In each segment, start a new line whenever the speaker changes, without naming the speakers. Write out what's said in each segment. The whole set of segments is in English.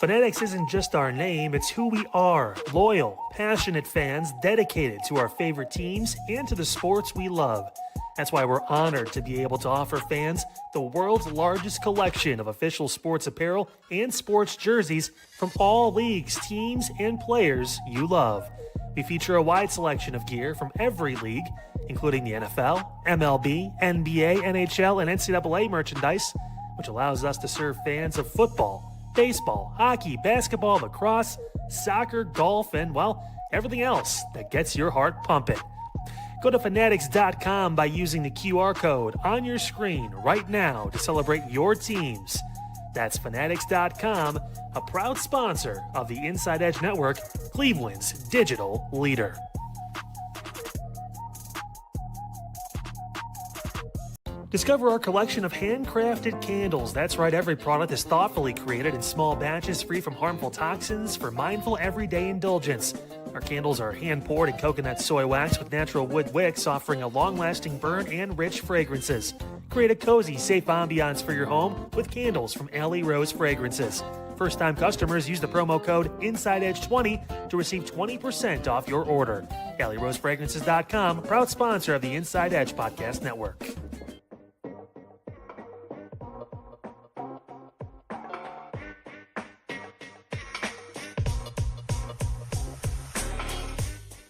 Fanatics isn't just our name, it's who we are. Loyal, passionate fans dedicated to our favorite teams and to the sports we love. That's why we're honored to be able to offer fans the world's largest collection of official sports apparel and sports jerseys from all leagues, teams, and players you love. We feature a wide selection of gear from every league, including the NFL, MLB, NBA, NHL, and NCAA merchandise, which allows us to serve fans of football, baseball, hockey, basketball, lacrosse, soccer, golf, and, well, everything else that gets your heart pumping. Go to fanatics.com by using the QR code on your screen right now to celebrate your teams. That's fanatics.com, a proud sponsor of the Inside Edge Network, Cleveland's digital leader. Discover our collection of handcrafted candles. That's right, every product is thoughtfully created in small batches, free from harmful toxins, for mindful everyday indulgence. Our candles are hand-poured in coconut soy wax with natural wood wicks, offering a long-lasting burn and rich fragrances. Create a cozy, safe ambiance for your home with candles from Alley Rose Fragrances. First-time customers use the promo code InsideEdge20 to receive 20% off your order. AlleyRoseFragrances.com, proud sponsor of the Inside Edge Podcast Network.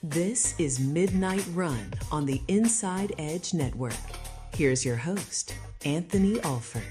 This is Midnight Run on the Inside Edge Network. Here's your host, Anthony Alford.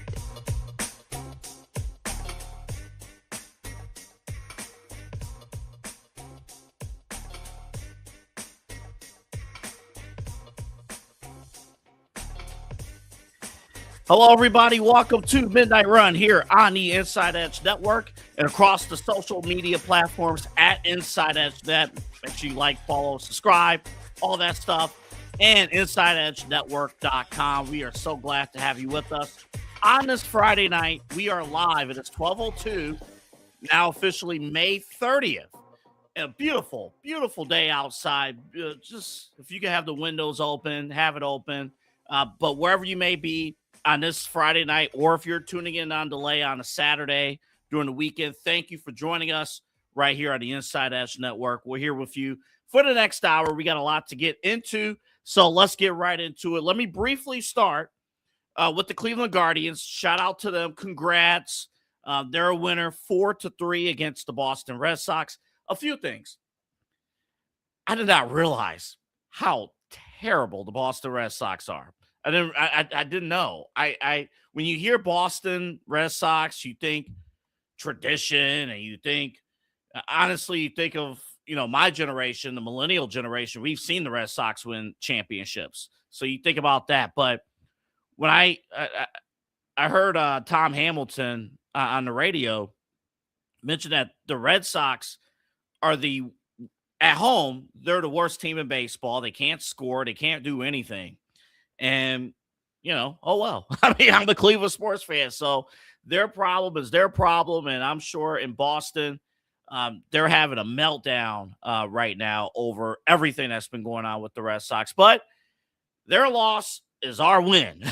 Hello, everybody. Welcome to Midnight Run here on the Inside Edge Network and across the social media platforms at Inside Edge Net. Make sure you like, follow, subscribe, all that stuff, and InsideEdgeNetwork.com. We are so glad to have you with us. On this Friday night, we are live. It is 12:02, now officially May 30th. A beautiful, beautiful day outside. Just if you can have the windows open, have it open. But wherever you may be on this Friday night, or if you're tuning in on delay on a Saturday during the weekend, thank you for joining us right here on the Inside Edge Network. We're here with you for the next hour. We got a lot to get into, so let's get right into it. Let me briefly start with the Cleveland Guardians. Shout out to them. Congrats. They're a winner 4-3 against the Boston Red Sox. A few things. I did not realize how terrible the Boston Red Sox are. I didn't know. When you hear Boston Red Sox, you think tradition, and you think, honestly, you think of, my generation, the millennial generation. We've seen the Red Sox win championships, so you think about that. But when I heard Tom Hamilton on the radio mention that the Red Sox are at home, they're the worst team in baseball. They can't score. They can't do anything. And, oh, well. I mean, I'm a Cleveland sports fan, so their problem is their problem. And I'm sure in Boston, they're having a meltdown right now over everything that's been going on with the Red Sox. But their loss is our win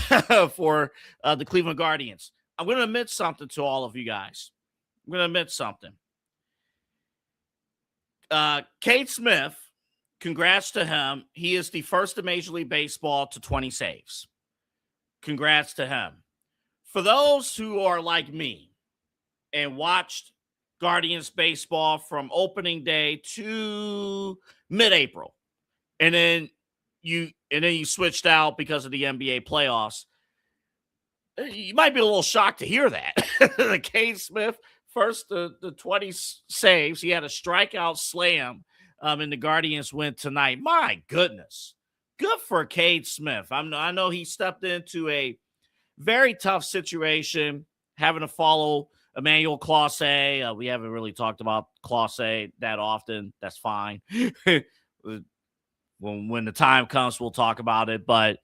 for the Cleveland Guardians. I'm going to admit something to all of you guys. I'm going to admit something. Cade Smith, congrats to him. He is the first in Major League Baseball to 20 saves. Congrats to him. For those who are like me and watched Guardians baseball from opening day to mid-April, and then you switched out because of the NBA playoffs, you might be a little shocked to hear that. Cade Smith, first the 20 saves. He had a strikeout slam, and the Guardians win tonight. My goodness. Good for Cade Smith. I know he stepped into a very tough situation, having to follow Emmanuel Clase. We haven't really talked about Clase that often. That's fine. when the time comes, we'll talk about it. But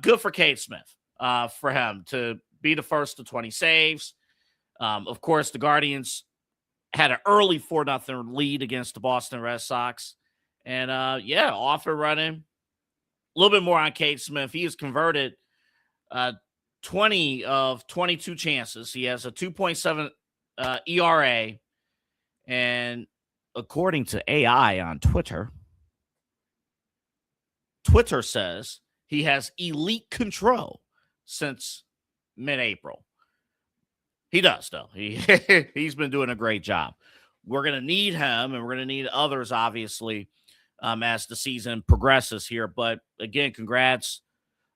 good for Cade Smith, for him to be the first to 20 saves. Of course, the Guardians had an early 4-0 lead against the Boston Red Sox. And, off and running. A little bit more on Cade Smith. He has converted 20 of 22 chances. He has a 2.7 ERA. And according to AI on Twitter says he has elite control since mid-April. He does, though. He's been doing a great job. We're going to need him, and we're going to need others, obviously, as the season progresses here. But, again, congrats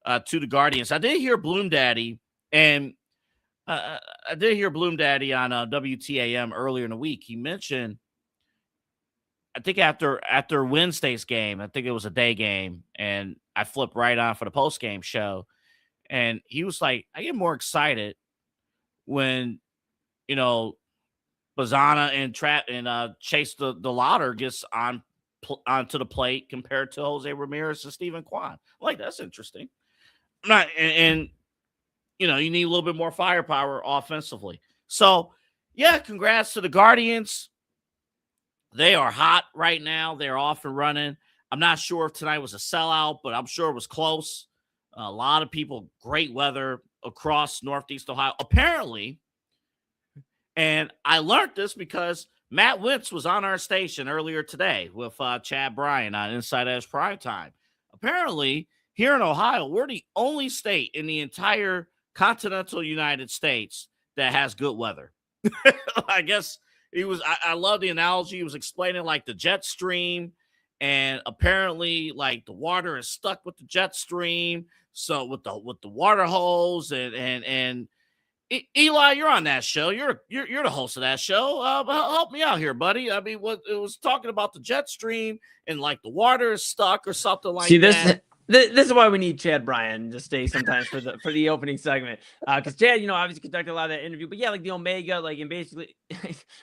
to the Guardians. I did hear Bloom Daddy, and I did hear Bloom Daddy on WTAM earlier in the week. He mentioned, I think after Wednesday's game, I think it was a day game, and I flipped right on for the post-game show, and he was like, I get more excited when, Bazana and Chase the Lauder gets onto the plate compared to Jose Ramirez and Steven Kwan. Like, that's interesting. And you need a little bit more firepower offensively. So, yeah, congrats to the Guardians. They are hot right now. They're off and running. I'm not sure if tonight was a sellout, but I'm sure it was close. A lot of people, great weather across Northeast Ohio, apparently. And I learned this because Matt Wentz was on our station earlier today with Chad Bryan on Inside Edge Primetime. Apparently, here in Ohio, we're the only state in the entire continental United States that has good weather. I guess I love the analogy. He was explaining like the jet stream, and apparently like the water is stuck with the jet stream. So with the water hose and Eli, you're on that show. You're the host of that show. Help me out here, buddy. I mean, what it was talking about the jet stream and like the water is stuck or something like that.
This is why we need Chad Bryan to stay sometimes for the opening segment. Because Chad, obviously conducted a lot of that interview. But yeah, like the Omega, like, and basically,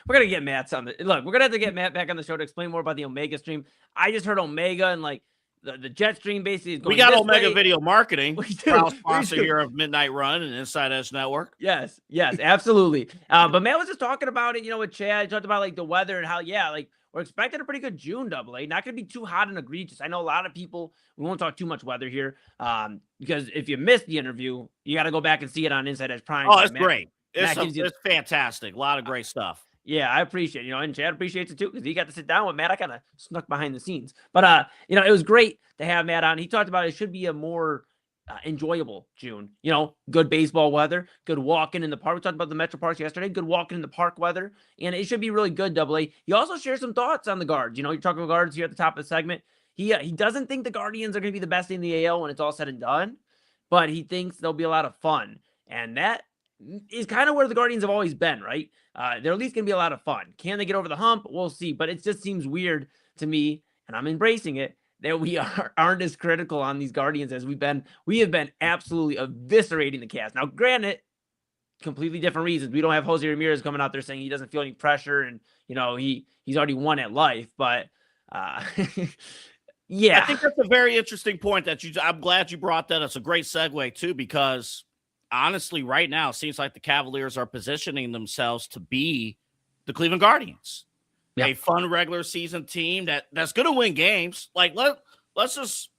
we're gonna get Matt's on the look. We're gonna have to get Matt back on the show to explain more about the Omega stream. I just heard Omega and like the jet stream basically is going.
We got
this
Omega
way.
Video Marketing, proud sponsor
do.
here of Midnight Run and Inside Edge Network.
Yes, absolutely. But Matt was just talking about it, with Chad. He talked about like the weather and how, like we're expecting a pretty good June AA. Not going to be too hot and egregious. I know a lot of people, we won't talk too much weather here because if you missed the interview, you got to go back and see it on Inside Edge Prime.
Oh, it's great. It's fantastic. A lot of great stuff.
Yeah, I appreciate it. And Chad appreciates it too because he got to sit down with Matt. I kind of snuck behind the scenes. But, it was great to have Matt on. He talked about it should be a more enjoyable June. Good baseball weather, good walking in the park. We talked about the Metro Parks yesterday. Good walking in the park weather, and it should be really good. AA. He also shared some thoughts on the Guards. You're talking about Guards here at the top of the segment. He doesn't think the Guardians are going to be the best in the AL when it's all said and done, but he thinks there'll be a lot of fun, and that is kind of where the Guardians have always been, right? They're at least going to be a lot of fun. Can they get over the hump? We'll see, but it just seems weird to me, and I'm embracing it, that we aren't as critical on these Guardians as we have been absolutely eviscerating the cast. Now, granted, completely different reasons. We don't have Jose Ramirez coming out there saying he doesn't feel any pressure and, he's already won at life. But, yeah.
I think that's a very interesting point I'm glad you brought that. It's a great segue, too, because honestly, right now, it seems like the Cavaliers are positioning themselves to be the Cleveland Guardians. A fun regular season team that's going to win games. Like, let's just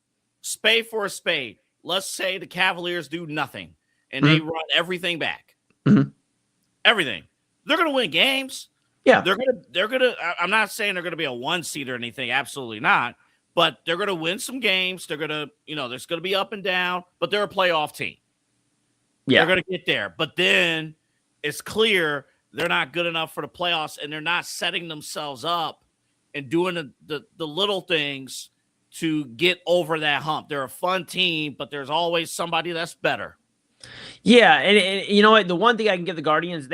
spade for a spade. Let's say the Cavaliers do nothing and they run everything back.
Mm-hmm.
Everything. They're going to win games.
Yeah.
They're going to, I'm not saying they're going to be a one seed or anything. Absolutely not. But they're going to win some games. They're going to, there's going to be up and down, but they're a playoff team.
Yeah.
They're going to get there. But then it's clear they're not good enough for the playoffs, and they're not setting themselves up and doing the little things to get over that hump. They're a fun team, but there's always somebody that's better.
Yeah, and you know what? The one thing I can give the Guardians,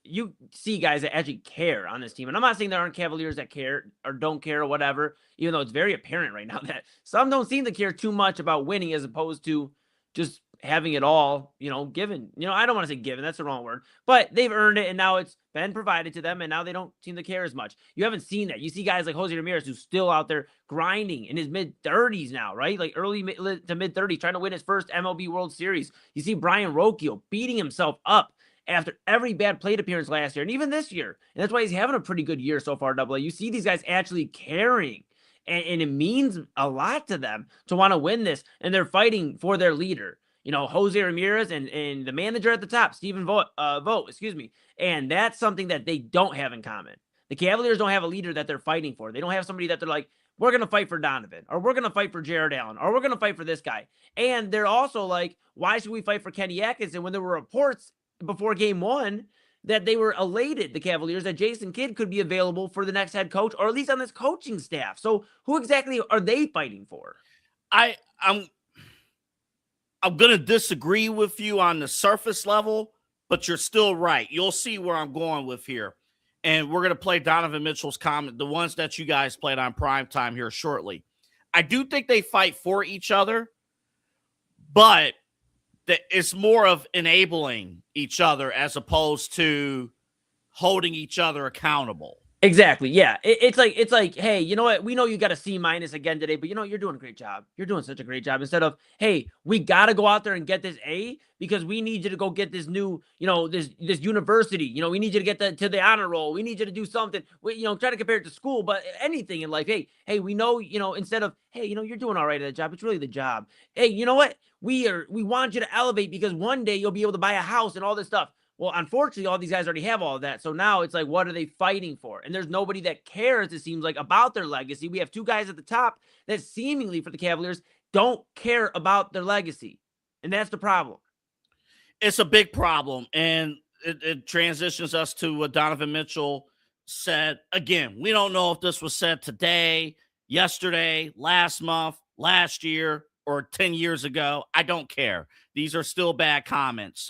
you see guys that actually care on this team. And I'm not saying there aren't Cavaliers that care or don't care or whatever, even though it's very apparent right now that some don't seem to care too much about winning as opposed to just having it all, given. I don't want to say given, that's the wrong word, but they've earned it, and now it's been provided to them, and now they don't seem to care as much. You haven't seen that. You see guys like Jose Ramirez who's still out there grinding in his mid-30s now, right? Like early to mid-30s, trying to win his first MLB World Series. You see Brian Rocchio beating himself up after every bad plate appearance last year, and even this year. And that's why he's having a pretty good year so far, AA. You see these guys actually caring, and it means a lot to them to want to win this, and they're fighting for their leader. Jose Ramirez and the manager at the top, Stephen Vogt, and that's something that they don't have in common. The Cavaliers don't have a leader that they're fighting for. They don't have somebody that they're like, we're going to fight for Donovan, or we're going to fight for Jared Allen, or we're going to fight for this guy. And they're also like, why should we fight for Kenny Atkinson when there were reports before game one that they were elated, the Cavaliers, that Jason Kidd could be available for the next head coach, or at least on this coaching staff. So who exactly are they fighting for?
I'm going to disagree with you on the surface level, but you're still right. You'll see where I'm going with here. And we're going to play Donovan Mitchell's comment, the ones that you guys played on primetime here shortly. I do think they fight for each other, but it's more of enabling each other as opposed to holding each other accountable.
Exactly. Yeah. It's like, hey, you know what? We know you got a C- again today, but you know, you're doing a great job. You're doing such a great job. Instead of, hey, we got to go out there and get this A because we need you to go get this new, you know, this university. You know, we need you to get to the honor roll. We need you to do something. Try to compare it to school, but anything in life. Hey, we know, instead of, hey, you're doing all right at the job. It's really the job. Hey, you know what? We want you to elevate because one day you'll be able to buy a house and all this stuff. Well, unfortunately, all these guys already have all of that. So now it's like, what are they fighting for? And there's nobody that cares, it seems like, about their legacy. We have two guys at the top that seemingly for the Cavaliers don't care about their legacy. And that's the problem.
It's a big problem. And it transitions us to what Donovan Mitchell said. Again, we don't know if this was said today, yesterday, last month, last year, or 10 years ago. I don't care. These are still bad comments.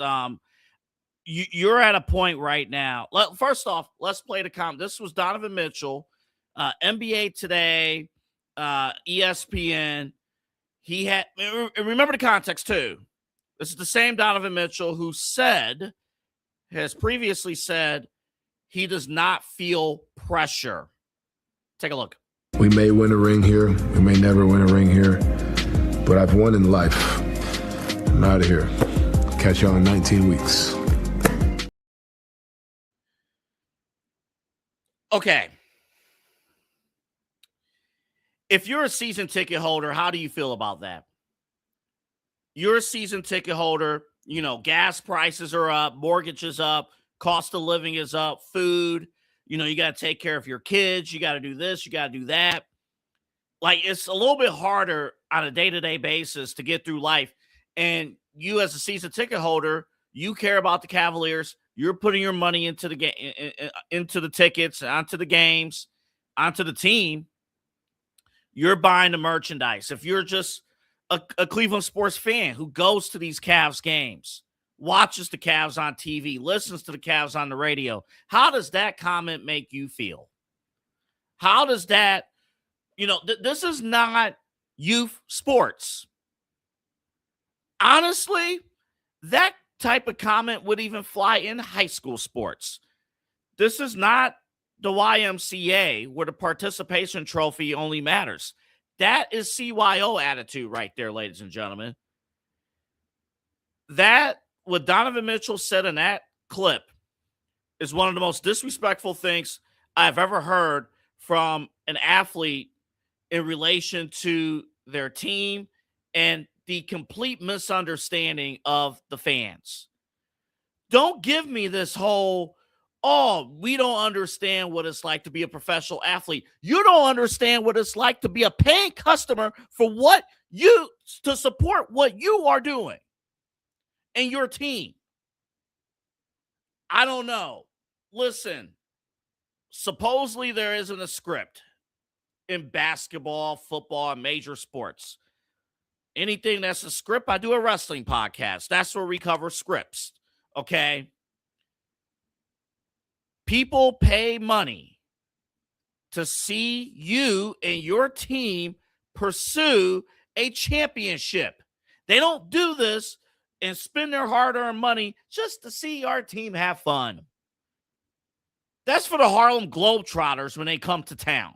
You're at a point right now. First off, let's play the comment. This was Donovan Mitchell, NBA Today, ESPN. He had, remember the context too. This is the same Donovan Mitchell who has previously said he does not feel pressure. Take a look.
We may win a ring here. We may never win a ring here. But I've won in life. I'm out of here. Catch y'all in 19 weeks.
Okay. If you're a season ticket holder, how do you feel about that? You're a season ticket holder, gas prices are up, mortgage is up, cost of living is up, food, you got to take care of your kids, you got to do this, you got to do that. Like, it's a little bit harder on a day-to-day basis to get through life. And you as a season ticket holder, you care about the Cavaliers. You're putting your money into the game, into the tickets, onto the games, onto the team. You're buying the merchandise. If you're just a Cleveland sports fan who goes to these Cavs games, watches the Cavs on TV, listens to the Cavs on the radio, how does that comment make you feel? How does that, this is not youth sports. Honestly, that type of comment would even fly in high school sports. This is not the YMCA where the participation trophy only matters. That is CYO attitude right there, ladies and gentlemen. That, what Donovan Mitchell said in that clip, is one of the most disrespectful things I've ever heard from an athlete in relation to their team and the complete misunderstanding of the fans. Don't give me this whole, we don't understand what it's like to be a professional athlete. You don't understand what it's like to be a paying customer to support what you are doing and your team. I don't know. Listen, supposedly there isn't a script in basketball, football, and major sports. Anything that's a script, I do a wrestling podcast. That's where we cover scripts, okay? People pay money to see you and your team pursue a championship. They don't do this and spend their hard-earned money just to see our team have fun. That's for the Harlem Globetrotters when they come to town.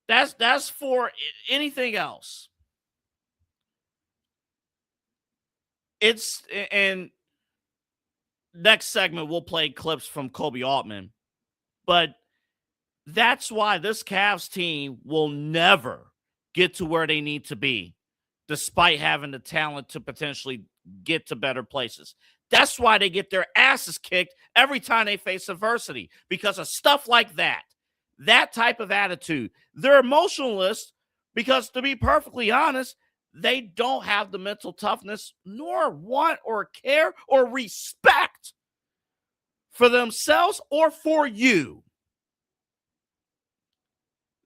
That's for anything else. And next segment, we'll play clips from Koby Altman. But that's why this Cavs team will never get to where they need to be, despite having the talent to potentially get to better places. That's why they get their asses kicked every time they face adversity, because of stuff like that. That type of attitude. They're emotionalists because, to be perfectly honest, they don't have the mental toughness, nor want or care or respect for themselves or for you.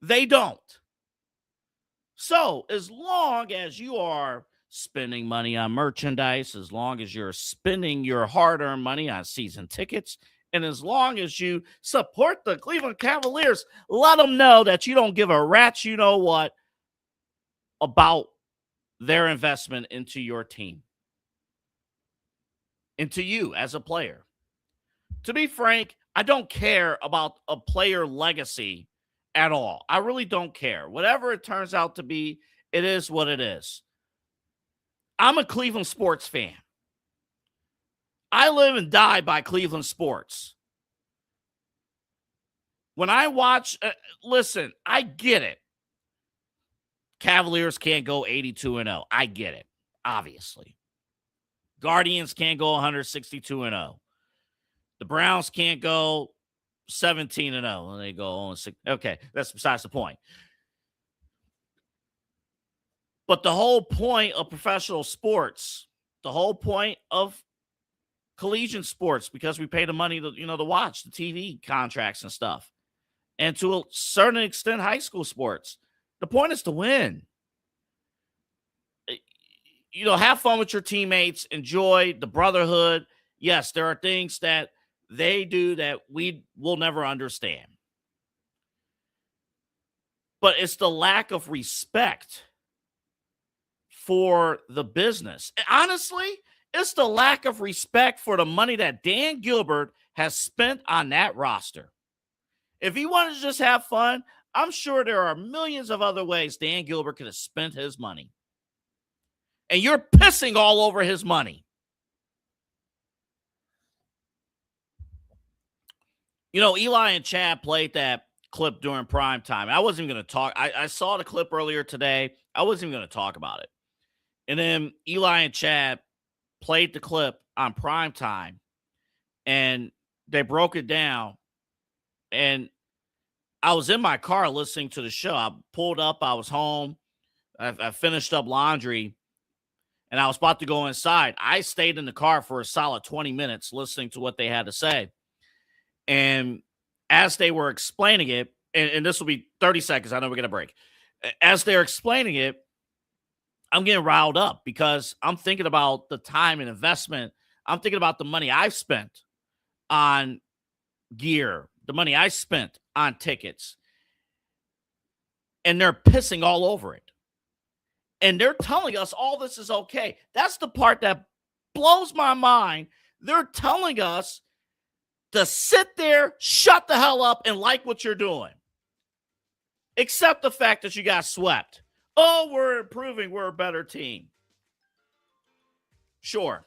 They don't. So as long as you are spending money on merchandise, as long as you're spending your hard-earned money on season tickets, and as long as you support the Cleveland Cavaliers, let them know that you don't give a rat's you know what about their investment into your team, into you as a player. To be frank, I don't care about a player legacy at all. I really don't care. Whatever it turns out to be, it is what it is. I'm a Cleveland sports fan. I live and die by Cleveland sports. When I watch, listen, I get it. Cavaliers can't go 82-0. I get it, obviously. Guardians can't go 162-0. The Browns can't go 17-0. And they go 0-6. Okay, that's besides the point. But the whole point of professional sports, the whole point of collegiate sports, because we pay the money to watch the TV contracts and stuff, and to a certain extent, high school sports, the point is to win. Have fun with your teammates, enjoy the brotherhood. Yes, there are things that they do that we will never understand. But it's the lack of respect for the business. And honestly, it's the lack of respect for the money that Dan Gilbert has spent on that roster. If he wanted to just have fun, I'm sure there are millions of other ways Dan Gilbert could have spent his money. And you're pissing all over his money. Eli and Chad played that clip during prime time. I wasn't even going to talk. I saw the clip earlier today. I wasn't even going to talk about it. And then Eli and Chad played the clip on prime time, and they broke it down. And I was in my car listening to the show. I pulled up. I was home. I finished up laundry, and I was about to go inside. I stayed in the car for a solid 20 minutes listening to what they had to say. And as they were explaining it, and this will be 30 seconds. I know we're going to break. As they're explaining it, I'm getting riled up because I'm thinking about the time and investment. I'm thinking about the money I've spent on gear, the money I spent on tickets. And they're pissing all over it. And they're telling us all this is okay. That's the part that blows my mind. They're telling us to sit there, shut the hell up, and like what you're doing. Except the fact that you got swept. Oh, we're improving. We're a better team. Sure.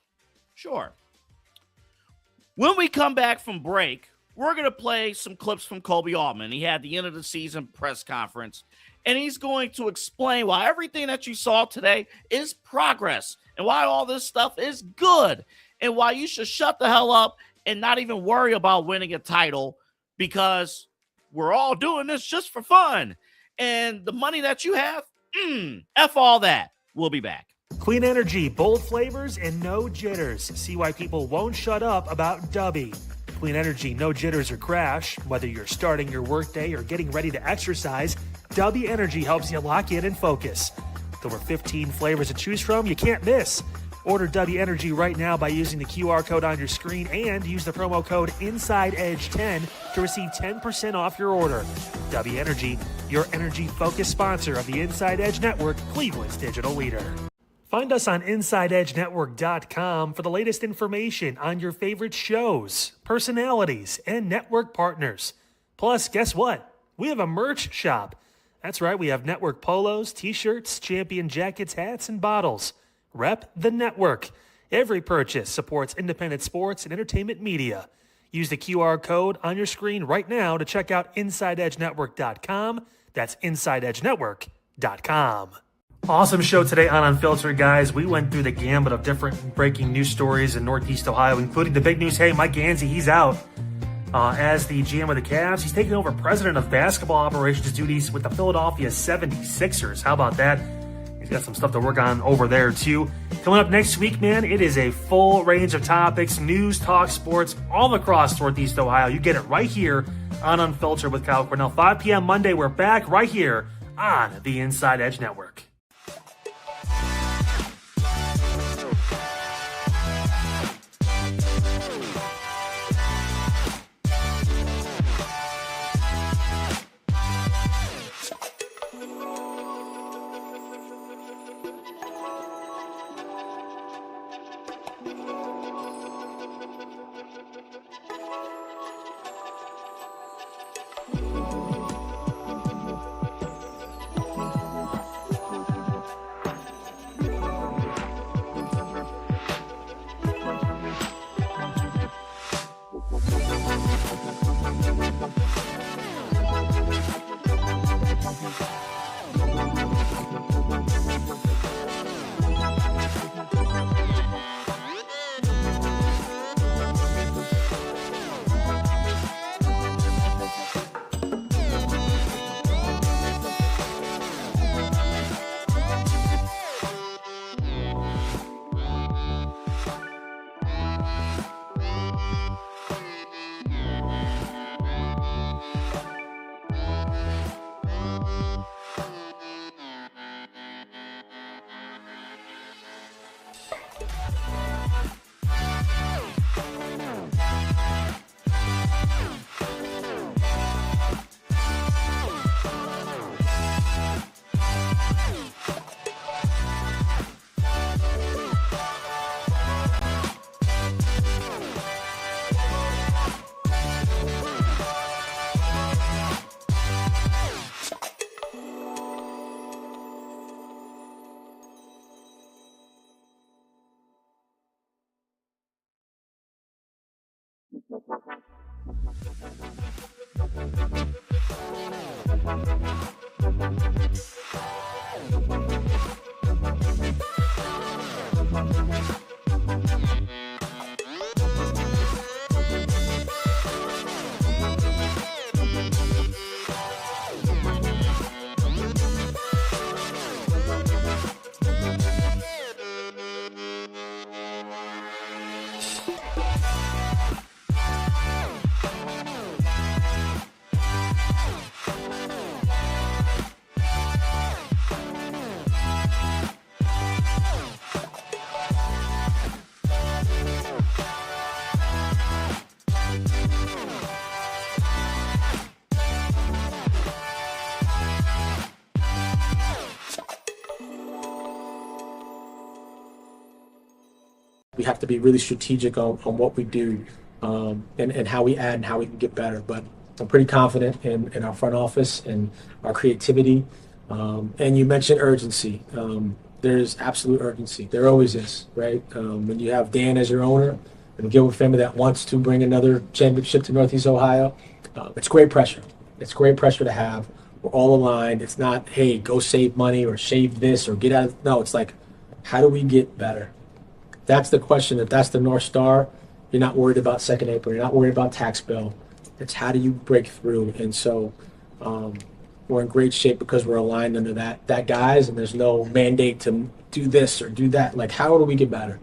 When we come back from break, we're going to play some clips from Koby Altman. He had the end of the season press conference, and he's going to explain why everything that you saw today is progress and why all this stuff is good and why you should shut the hell up and not even worry about winning a title because we're all doing this just for fun. And the money that you have, F all that. We'll be back.
Clean energy, bold flavors, and no jitters. See why people won't shut up about Dubby. Clean energy, no jitters or crash. Whether you're starting your workday or getting ready to exercise, Dubby Energy helps you lock in and focus. With over 15 flavors to choose from, you can't miss. Order Dubby Energy right now by using the QR code on your screen and use the promo code INSIDEEDGE10 to receive 10% off your order. Dubby Energy, your energy-focused sponsor of the Inside Edge Network, Cleveland's digital leader. Find us on InsideEdgeNetwork.com for the latest information on your favorite shows, personalities, and network partners. Plus, guess what? We have a merch shop. That's right, we have network polos, t-shirts, champion jackets, hats, and bottles. Rep the network. Every purchase supports independent sports and entertainment media. Use the QR code on your screen right now to check out InsideEdgeNetwork.com. That's InsideEdgeNetwork.com. Awesome show today on Unfiltered, guys. We went through the gambit of different breaking news stories in Northeast Ohio, including the big news. Hey, Mike Gansey, he's out as the GM of the Cavs. He's taking over president of basketball operations duties with the Philadelphia 76ers. How about that? He's got some stuff to work on over there, too. Coming up next week, man, it is a full range of topics, news, talk, sports, all across Northeast Ohio. You get it right here on Unfiltered with Kyle Cornell. 5 p.m. Monday, we're back right here on the Inside Edge Network.
We have to be really strategic on what we do and how we add and how we can get better. But I'm pretty confident in our front office and our creativity. And you mentioned urgency. There's absolute urgency. There always is, right? When you have Dan as your owner and a Gilbert family that wants to bring another championship to Northeast Ohio, it's great pressure. It's great pressure to have. We're all aligned. It's not, hey, go save money or shave this or get out of. No, it's like, how do we get better? That's the question. If that's the North Star, you're not worried about second April. You're not worried about tax bill. It's how do you break through? And so we're in great shape because we're aligned under that guys, and there's no mandate to do this or do that. Like, how do we get better?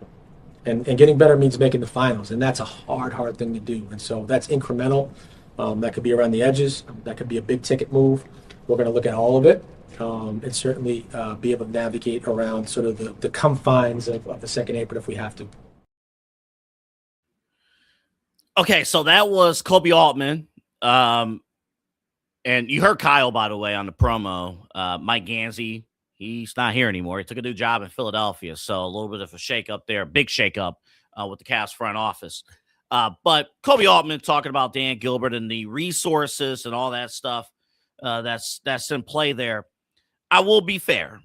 And getting better means making the finals, and that's a hard thing to do. And so that's incremental. That could be around the edges. That could be a big ticket move. We're going to look at all of it. And certainly be able to navigate around sort of the confines of the second April if we have to.
Okay, so that was Koby Altman. And you heard Kyle, by the way, on the promo. Mike Gansey, he's not here anymore. He took a new job in Philadelphia, so a little bit of a shakeup there, big shakeup with the Cavs front office. But Koby Altman talking about Dan Gilbert and the resources and all that stuff that's in play there. I will be fair.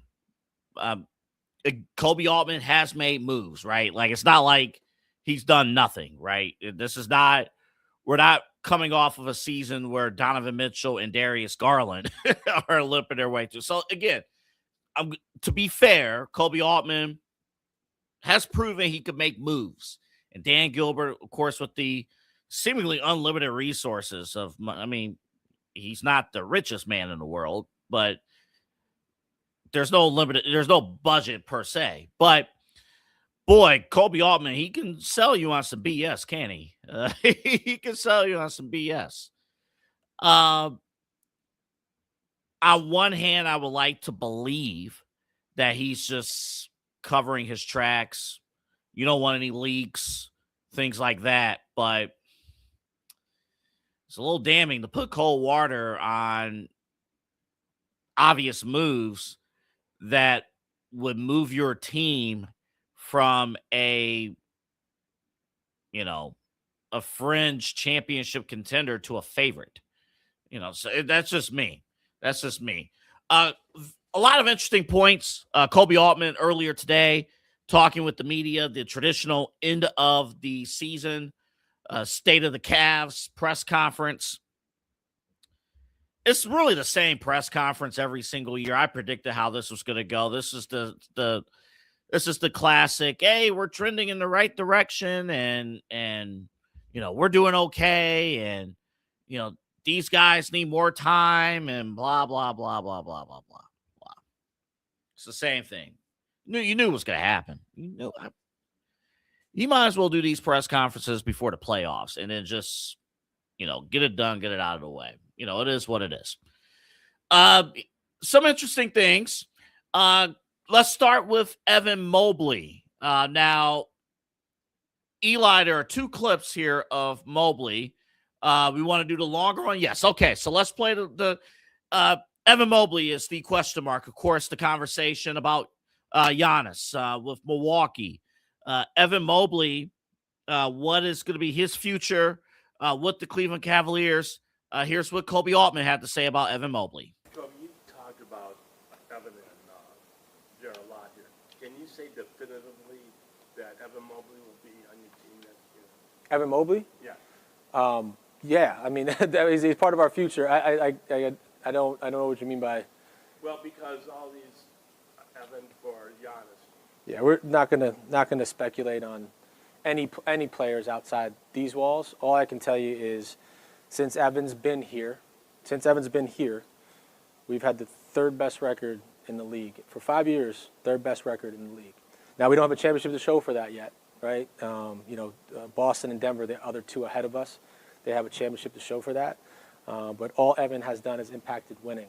Koby Altman has made moves, right? Like, it's not like he's done nothing, right? We're not coming off of a season where Donovan Mitchell and Darius Garland are limping their way through. So again, to be fair, Koby Altman has proven he could make moves. And Dan Gilbert, of course, with the seemingly unlimited resources of, I mean, he's not the richest man in the world, but there's no budget per se. But boy, Koby Altman, he can sell you on some BS, can he? He can sell you on some BS. On one hand, I would like to believe that he's just covering his tracks. You don't want any leaks, things like that. But it's a little damning to put cold water on obvious moves that would move your team from a fringe championship contender to a favorite. So that's just me. A lot of interesting points. Koby Altman earlier today talking with the media, the traditional end of the season, state of the Cavs press conference. It's really the same press conference every single year. I predicted how this was going to go. This is the classic. Hey, we're trending in the right direction, and we're doing okay, and these guys need more time, and blah blah blah blah blah blah blah blah. It's the same thing. You knew it was going to happen. You might as well do these press conferences before the playoffs, and then just get it done, get it out of the way. It is what it is. Some interesting things. Let's start with Evan Mobley. Now, Eli, there are two clips here of Mobley. We want to do the longer one? Yes. Okay, so let's play the Evan Mobley is the question mark. Of course, the conversation about Giannis with Milwaukee. Evan Mobley, what is going to be his future with the Cleveland Cavaliers? Here's what Koby Altman had to say about Evan Mobley.
Koby, you talked about Evan and Jared a lot here. Can you say definitively that Evan Mobley will be on your team next year?
Evan Mobley?
Yeah.
Yeah. I mean, he's part of our future. I don't know what you mean by.
Well, because all these Evan for Giannis.
Yeah, we're not gonna speculate on any players outside these walls. All I can tell you is, since Evan's been here, we've had the third best record in the league for 5 years. Third best record in the league. Now we don't have a championship to show for that yet, right? Boston and Denver, the other two ahead of us, they have a championship to show for that. But all Evan has done is impacted winning.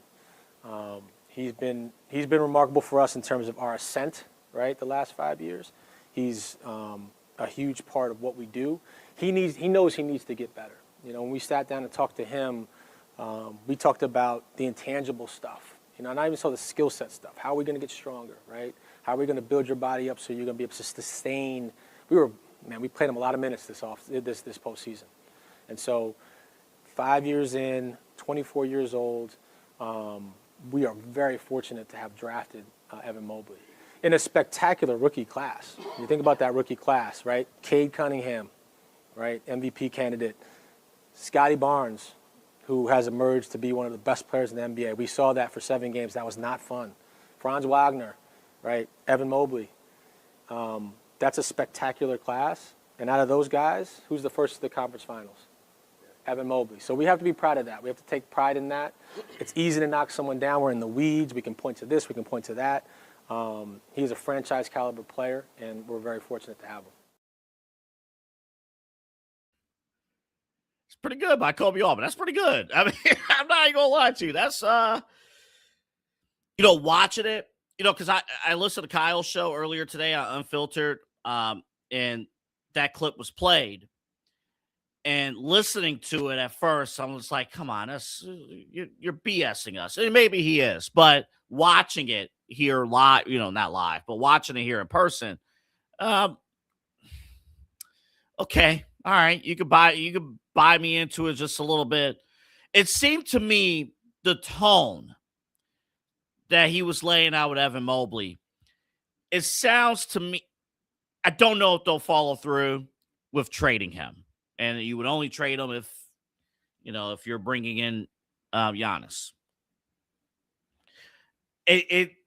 He's been remarkable for us in terms of our ascent, right? The last 5 years, he's a huge part of what we do. He knows he needs to get better. When we sat down and talked to him, we talked about the intangible stuff. Not even so the skill set stuff. How are we going to get stronger, right? How are we going to build your body up so you're going to be able to sustain? We played him a lot of minutes this postseason, and so 5 years in, 24 years old, we are very fortunate to have drafted Evan Mobley in a spectacular rookie class. You think about that rookie class, right? Cade Cunningham, right? MVP candidate. Scotty Barnes, who has emerged to be one of the best players in the NBA. We saw that for 7 games. That was not fun. Franz Wagner, right? Evan Mobley. That's a spectacular class. And out of those guys, who's the first to the conference finals? Evan Mobley. So we have to be proud of that. We have to take pride in that. It's easy to knock someone down. We're in the weeds. We can point to this. We can point to that. He's a franchise caliber player, and we're very fortunate to have him.
Pretty good by Koby Altman. That's pretty good. I mean, I'm not even gonna lie to you. That's watching it, because I listened to Kyle's show earlier today on Unfiltered, and that clip was played. And listening to it at first, I was like, "Come on, you're BSing us." And maybe he is, but watching it here live, not live, but watching it here in person, okay, all right, you could buy me into it just a little bit. It seemed to me the tone that he was laying out with Evan Mobley, it sounds to me, I don't know if they'll follow through with trading him. And you would only trade him if you're bringing in Giannis.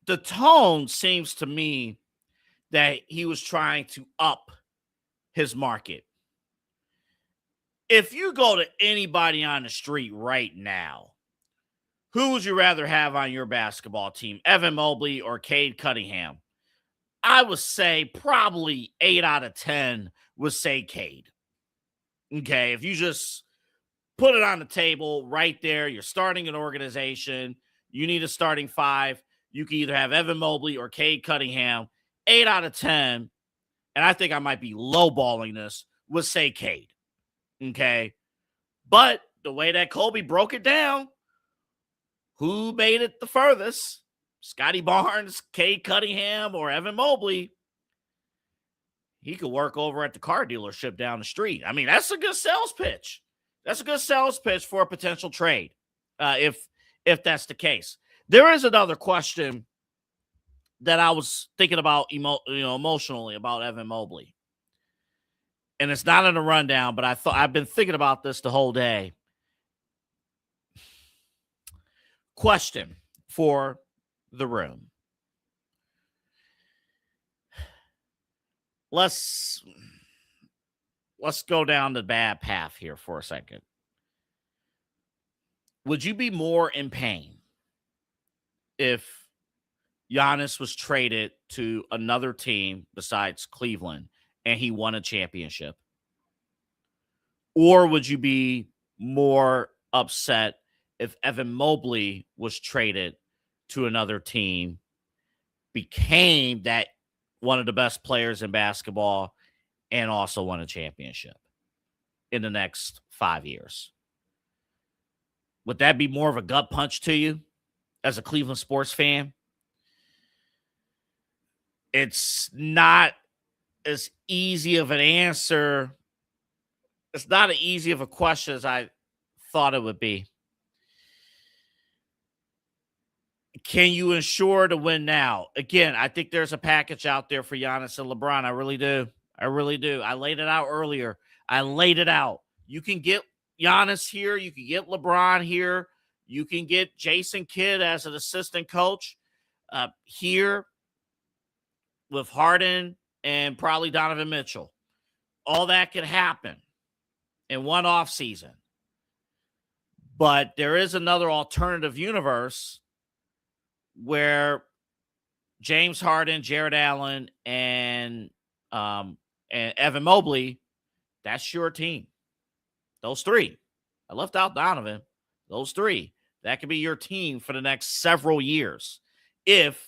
the tone seems to me that he was trying to up his market. If you go to anybody on the street right now, who would you rather have on your basketball team, Evan Mobley or Cade Cunningham? I would say probably 8 out of 10 would say Cade. Okay, if you just put it on the table right there, you're starting an organization, you need a starting 5, you can either have Evan Mobley or Cade Cunningham. 8 out of 10, and I think I might be lowballing this, would say Cade. Okay, but the way that Koby broke it down, who made it the furthest? Scotty Barnes, Cade Cunningham, or Evan Mobley? He could work over at the car dealership down the street. I mean, that's a good sales pitch. That's a good sales pitch for a potential trade, if that's the case. There is another question that I was thinking about emotionally about Evan Mobley. And it's not in the rundown, but I've been thinking about this the whole day. Question for the room. Let's go down the bad path here for a second. Would you be more in pain if Giannis was traded to another team besides Cleveland and he won a championship? Or would you be more upset if Evan Mobley was traded to another team, became that one of the best players in basketball, and also won a championship in the next 5 years? Would that be more of a gut punch to you as a Cleveland sports fan? It's not as easy of an answer. It's not as easy of a question as I thought it would be. Can you ensure to win now? Again, I think there's a package out there for Giannis and LeBron. I really do. I really do. I laid it out earlier. I laid it out. You can get Giannis here. You can get LeBron here. You can get Jason Kidd as an assistant coach here with Harden and probably Donovan Mitchell. All that could happen in one offseason. But there is another alternative universe where James Harden, Jared Allen, and Evan Mobley, that's your team. Those three. I left out Donovan. Those three. That could be your team for the next several years. If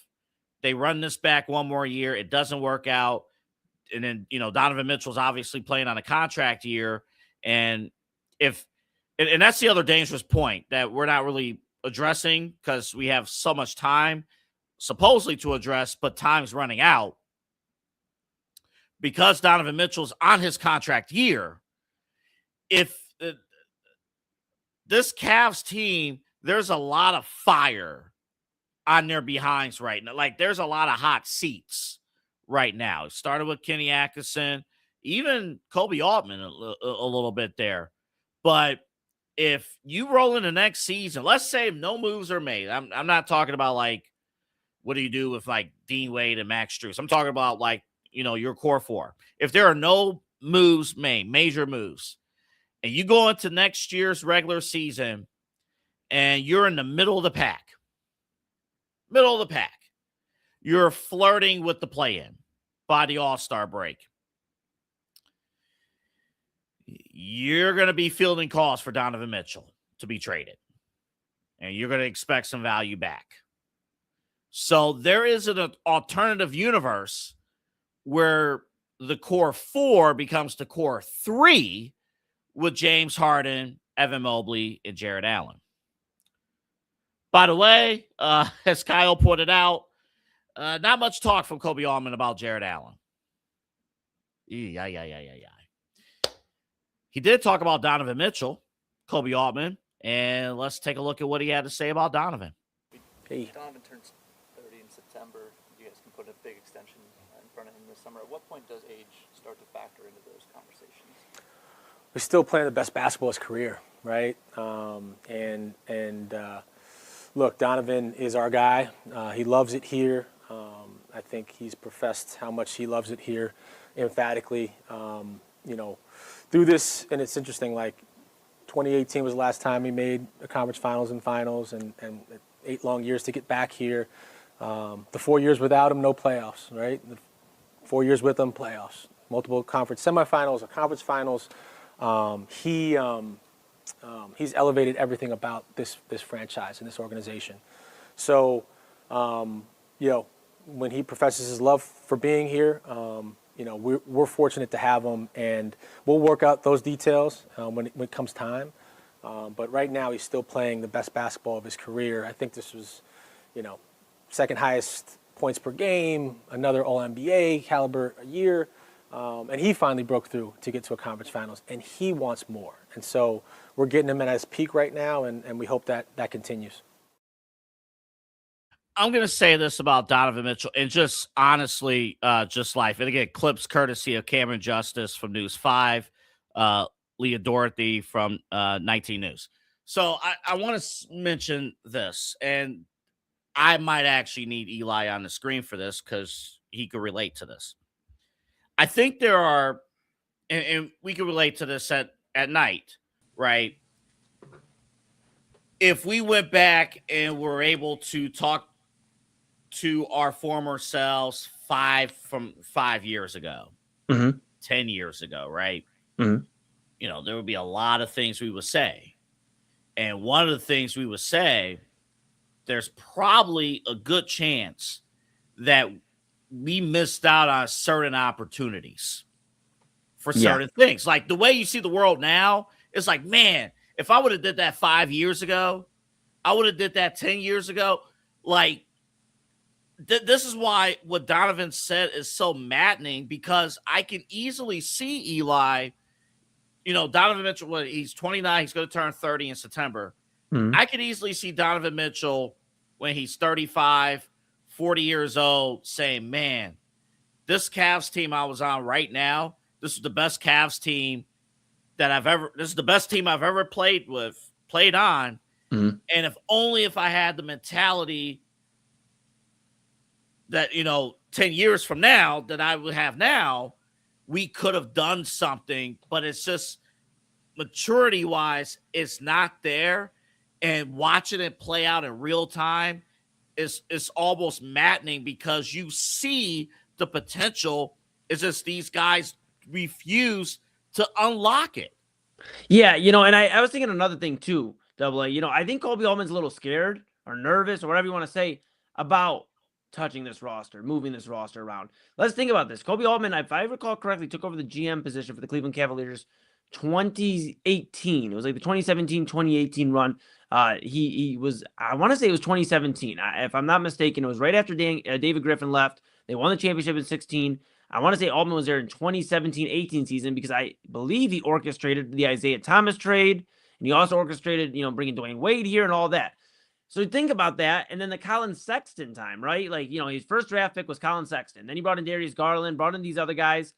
they run this back one more year, it doesn't work out, and then, Donovan Mitchell's obviously playing on a contract year, and that's the other dangerous point that we're not really addressing because we have so much time supposedly to address, but time's running out. Because Donovan Mitchell's on his contract year, if this Cavs team, there's a lot of fire on their behinds right now. Like, there's a lot of hot seats right now. It started with Kenny Atkinson, even Koby Altman a little bit there. But if you roll in the next season, let's say no moves are made. I'm not talking about, like, what do you do with, like, Dean Wade and Max Strus? I'm talking about, like, your core four. If there are no moves made, major moves, and you go into next year's regular season and you're in the middle of the pack, you're flirting with the play-in by the All-Star break, you're going to be fielding calls for Donovan Mitchell to be traded, and you're going to expect some value back. So there is an alternative universe where the core four becomes the core three with James Harden, Evan Mobley, and Jared Allen. By the way, as Kyle pointed out, not much talk from Koby Altman about Jared Allen. Yeah. He did talk about Donovan Mitchell, Koby Altman, and let's take a look at what he had to say about Donovan.
Hey. Donovan turns 30 in September. You guys can put a big extension in front of him this summer. At what point does age start to factor into those conversations?
We're still playing the best basketball of his career, right? look, Donovan is our guy. He loves it here. I think he's professed how much he loves it here emphatically. Through this, and it's interesting, like 2018 was the last time he made a conference finals and finals, and 8 long years to get back here. The 4 years without him, no playoffs, right? The 4 years with him, playoffs. Multiple conference semifinals or conference finals. He's elevated everything about this franchise and this organization. So, when he professes his love for being here, we're fortunate to have him, and we'll work out those details when it comes time. But right now, he's still playing the best basketball of his career. I think this was, second highest points per game, another All-NBA caliber a year. And he finally broke through to get to a conference finals, and he wants more. And so we're getting him at his peak right now, and we hope that continues.
I'm going to say this about Donovan Mitchell, and just honestly, just life. And again, clips courtesy of Cameron Justice from News 5, Leah Dorothy from 19 News. So I want to mention this, and I might actually need Eli on the screen for this because he could relate to this. I think there are, and we can relate to this at night, right? If we went back and were able to talk to our former selves 5 years ago, 10 years ago, right? There would be a lot of things we would say. And one of the things we would say, there's probably a good chance that we missed out on certain opportunities for certain things. Like the way you see the world now, it's like, man, if I would have did that 5 years ago, I would have did that 10 years ago. Like, this is why what Donovan said is so maddening, because I can easily see Eli, Donovan Mitchell, he's 29, he's going to turn 30 in September. I could easily see Donovan Mitchell when he's 35, 40 years old saying, man, this Cavs team I was on right now, this is the best Cavs team this is the best team I've ever played on. And if I had the mentality that, 10 years from now that I would have now, we could have done something, but it's just maturity wise, it's not there. And watching it play out in real time is almost maddening, because you see the potential. It's just these guys refuse to unlock it.
Yeah, and I was thinking another thing too, Double A. I think Koby Altman's a little scared or nervous or whatever you want to say about touching this roster, moving this roster around. Let's think about this. Koby Altman, if I recall correctly, took over the GM position for the Cleveland Cavaliers 2018. It was like the 2017-2018 run. He was, I want to say it was 2017. If I'm not mistaken, it was right after David Griffin left. They won the championship in 16. I want to say Altman was there in 2017-18 season, because I believe he orchestrated the Isaiah Thomas trade, and he also orchestrated, bringing Dwayne Wade here and all that. So think about that. And then the Colin Sexton time, right? Like, his first draft pick was Colin Sexton. Then he brought in Darius Garland, brought in these other guys,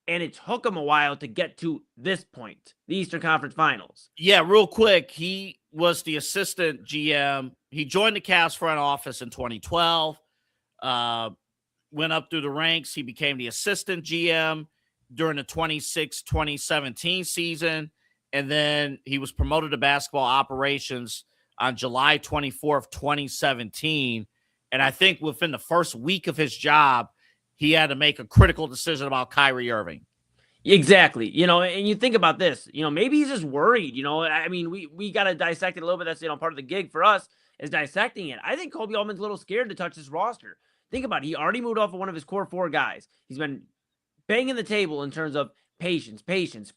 and it took him a while to get to this point, the Eastern Conference Finals.
Yeah, real quick, he was the assistant GM. He joined the Cavs front office in 2012. Went up through the ranks. He became the assistant GM during the 2016-2017 season. And then he was promoted to basketball operations on July 24th, 2017. And I think within the first week of his job, he had to make a critical decision about Kyrie Irving.
Exactly. And you think about this, maybe he's just worried, I mean, we got to dissect it a little bit. That's, part of the gig for us is dissecting it. I think Koby Altman's a little scared to touch this roster. Think about it. He already moved off of one of his core 4 guys. He's been banging the table in terms of patience,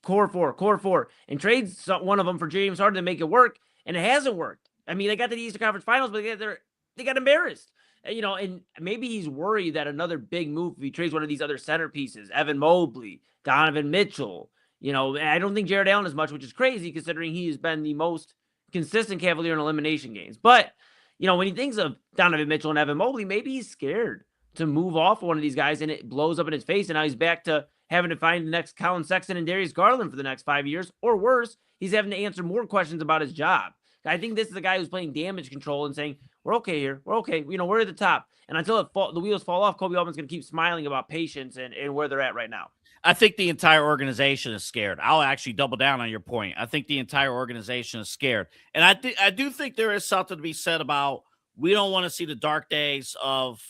core four, and trades one of them for James Harden to make it work, and it hasn't worked. I mean, they got to the Eastern Conference Finals, but they got embarrassed. And maybe he's worried that another big move, if he trades one of these other centerpieces, Evan Mobley, Donovan Mitchell, I don't think Jared Allen as much, which is crazy considering he has been the most consistent Cavalier in elimination games. But, when he thinks of Donovan Mitchell and Evan Mobley, maybe he's scared to move off one of these guys and it blows up in his face. And now he's back to having to find the next Colin Sexton and Darius Garland for the next 5 years, or worse, he's having to answer more questions about his job. I think this is a guy who's playing damage control and saying, we're okay here. We're okay. We're at the top. And until the wheels fall off, Koby Altman's going to keep smiling about patience and where they're at right now.
I think the entire organization is scared. I'll actually double down on your point. I think the entire organization is scared. And I do think there is something to be said about we don't want to see the dark days of,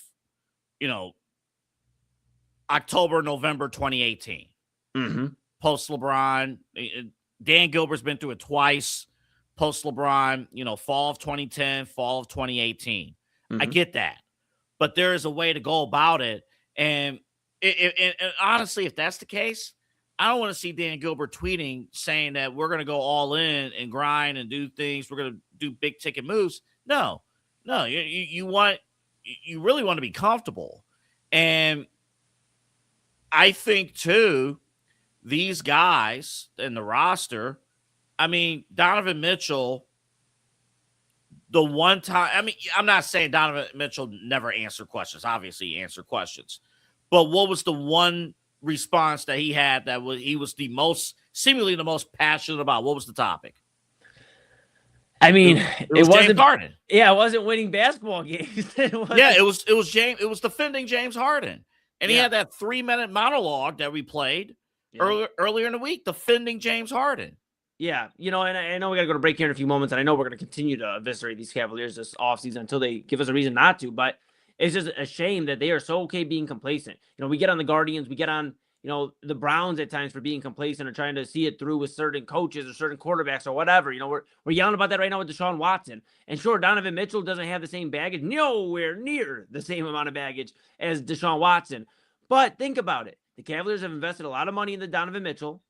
October, November 2018.
Mm-hmm.
Post LeBron. Dan Gilbert's been through it twice. Post LeBron, fall of 2010, fall of 2018.
Mm-hmm.
I get that. But there is a way to go about it. And honestly, if that's the case, I don't want to see Dan Gilbert tweeting saying that we're going to go all in and grind and do things. We're going to do big ticket moves. No, you really want to be comfortable. And I think too, these guys in the roster, Donovan Mitchell, the one time, I'm not saying Donovan Mitchell never answered questions. Obviously he answered questions. But what was the one response that he had that he was seemingly the most passionate about? What was the topic?
It wasn't
James Harden.
Yeah, it wasn't winning basketball games.
It was defending James Harden. And he had that 3-minute monologue that we played earlier in the week, defending James Harden.
Yeah, and I know we got to go to break here in a few moments, and I know we're going to continue to eviscerate these Cavaliers this offseason until they give us a reason not to, but it's just a shame that they are so okay being complacent. We get on the Guardians, we get on, the Browns at times for being complacent or trying to see it through with certain coaches or certain quarterbacks or whatever. We're yelling about that right now with Deshaun Watson. And sure, Donovan Mitchell doesn't have the same baggage, nowhere near the same amount of baggage as Deshaun Watson. But think about it. The Cavaliers have invested a lot of money in the Donovan Mitchell.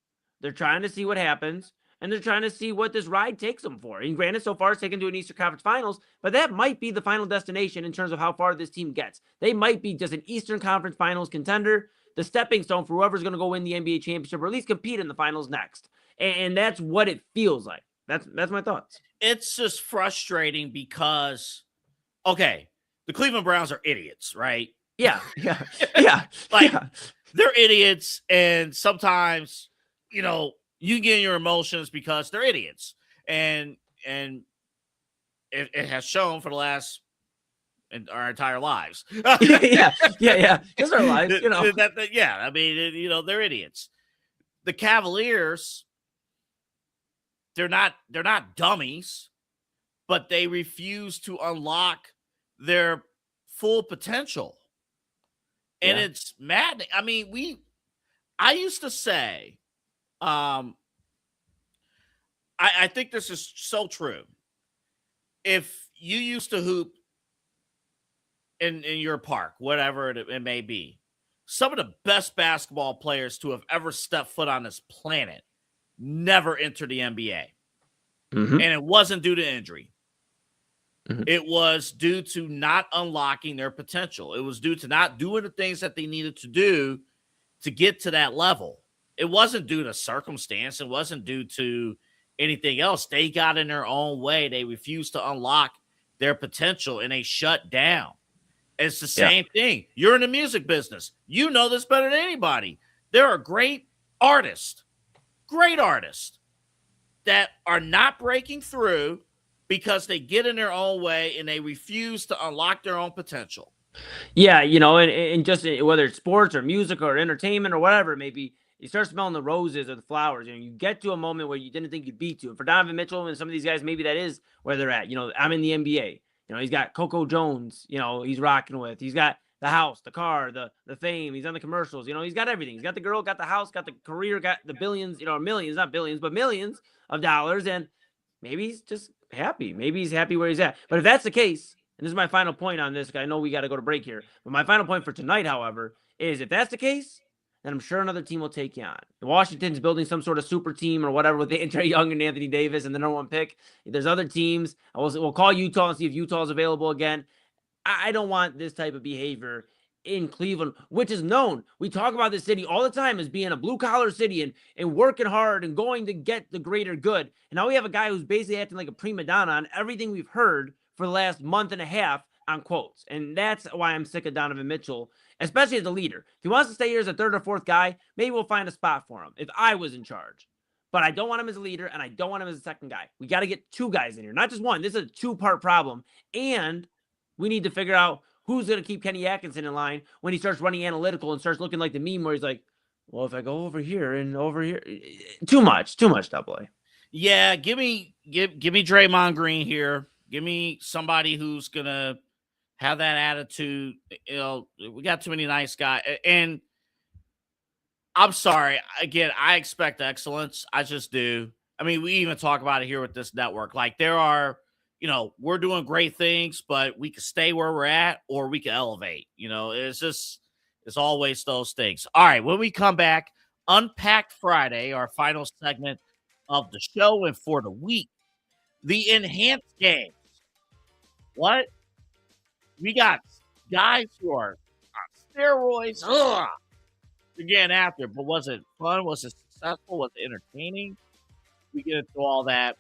They're trying to see what happens. And they're trying to see what this ride takes them for. And granted, so far it's taken to an Eastern Conference Finals, but that might be the final destination in terms of how far this team gets. They might be just an Eastern Conference Finals contender, the stepping stone for whoever's going to go win the NBA championship or at least compete in the finals next. And that's what it feels like. That's my thoughts.
It's just frustrating because, okay, the Cleveland Browns are idiots, right?
Yeah.
They're idiots, and sometimes, you get in your emotions because they're idiots. And it has shown for the last in our entire lives.
yeah. Just our lives,
they're idiots. The Cavaliers, they're not dummies, but they refuse to unlock their full potential. And it's maddening. I used to say, I think this is so true. If you used to hoop in your park, whatever it may be, some of the best basketball players to have ever stepped foot on this planet never entered the NBA.
Mm-hmm.
And it wasn't due to injury.
Mm-hmm.
It was due to not unlocking their potential. It was due to not doing the things that they needed to do to get to that level. It wasn't due to circumstance. It wasn't due to anything else. They got in their own way. They refused to unlock their potential, and they shut down. It's the same thing. You're in the music business. You know this better than anybody. There are great artists that are not breaking through because they get in their own way and they refuse to unlock their own potential.
Yeah, and just whether it's sports or music or entertainment or whatever it may be, you start smelling the roses or the flowers. You get to a moment where you didn't think you'd be to. And for Donovan Mitchell and some of these guys, maybe that is where they're at. I'm in the NBA. He's got Coco Jones, he's rocking with. He's got the house, the car, the fame. He's on the commercials. He's got everything. He's got the girl, got the house, got the career, got the billions, millions, not billions, but millions of dollars. And maybe he's just happy. Maybe he's happy where he's at. But if that's the case, and this is my final point on this, I know we got to go to break here. But my final point for tonight, however, is if that's the case, then I'm sure another team will take you on. Washington's building some sort of super team or whatever with Trae Young and Anthony Davis and the number one pick. If there's other teams, we'll call Utah and see if Utah is available again. I don't want this type of behavior in Cleveland, which is known. We talk about this city all the time as being a blue-collar city and working hard and going to get the greater good. And now we have a guy who's basically acting like a prima donna on everything we've heard for the last month and a half on quotes. And that's why I'm sick of Donovan Mitchell, especially as a leader. If he wants to stay here as a third or fourth guy, maybe we'll find a spot for him if I was in charge. but I don't want him as a leader, and I don't want him as a second guy. We got to get 2 guys in here, not just one. This is a 2-part problem, and we need to figure out who's going to keep Kenny Atkinson in line when he starts running analytical and starts looking like the meme where he's like, well, if I go over here and over here, too much Double A.
Yeah, give me Draymond Green here. Give me somebody who's gonna have that attitude. We got too many nice guys, and I'm sorry. Again, I expect excellence. I just do. I mean, we even talk about it here with this network. Like there are, we're doing great things, but we can stay where we're at, or we can elevate. It's always those things. All right, when we come back, Unpack Friday, our final segment of the show and for the week, the enhanced games. What? We got guys who are on steroids. Ugh. Again, after, but was it fun? Was it successful? Was it entertaining? We get into all that,